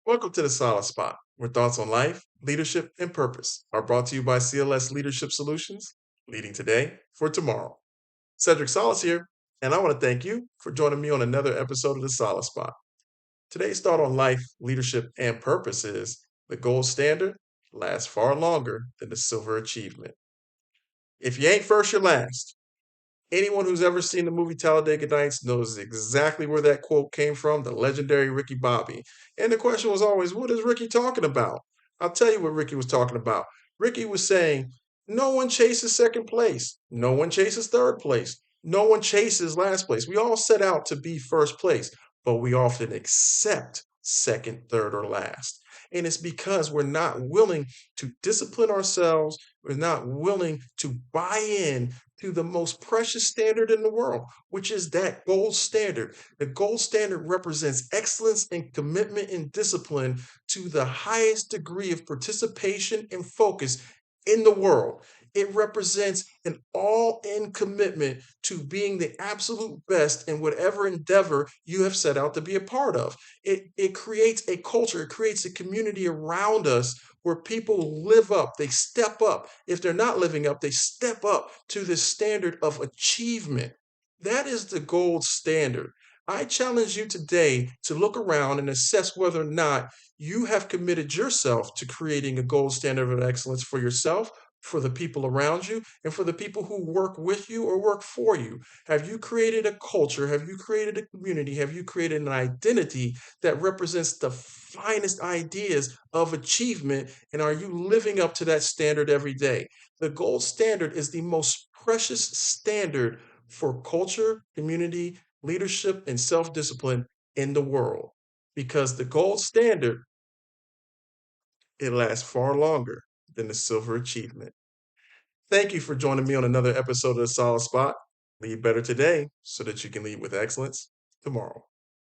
Welcome to the Solid Spot, where thoughts on life, leadership, and purpose are brought to you by CLS Leadership Solutions, leading today for tomorrow. Cedric Solice here, and I want to thank you for joining me on another episode of the Solid Spot. Today's thought on life, leadership, and purpose is the gold standard lasts far longer than the silver achievement. If you ain't first, you're last. Anyone who's ever seen the movie Talladega Nights knows exactly where that quote came from, the legendary Ricky Bobby. And the question was always, what is Ricky talking about? I'll tell you what Ricky was talking about. Ricky was saying, no one chases second place. No one chases third place. No one chases last place. We all set out to be first place, but we often accept second, third, or last. And it's because we're not willing to discipline ourselves. We're not willing to buy in to the most precious standard in the world, which is that gold standard. The gold standard represents excellence and commitment and discipline to the highest degree of participation and focus in the world. It represents an all in commitment to being the absolute best in whatever endeavor you have set out to be a part of. It creates a culture, it creates a community around us where people live up, they step up. If they're not living up, they step up to the standard of achievement. That is the gold standard. I challenge you today to look around and assess whether or not you have committed yourself to creating a gold standard of excellence for yourself, for the people around you, and for the people who work with you or work for you. Have you created a culture? Have you created a community? Have you created an identity that represents the finest ideas of achievement? And are you living up to that standard every day? The gold standard is the most precious standard for culture, community, leadership, and self discipline in the world. Because the gold standard, it lasts far longer than the silver achievement. Thank you for joining me on another episode of The Solid Spot. Lead better today so that you can lead with excellence tomorrow.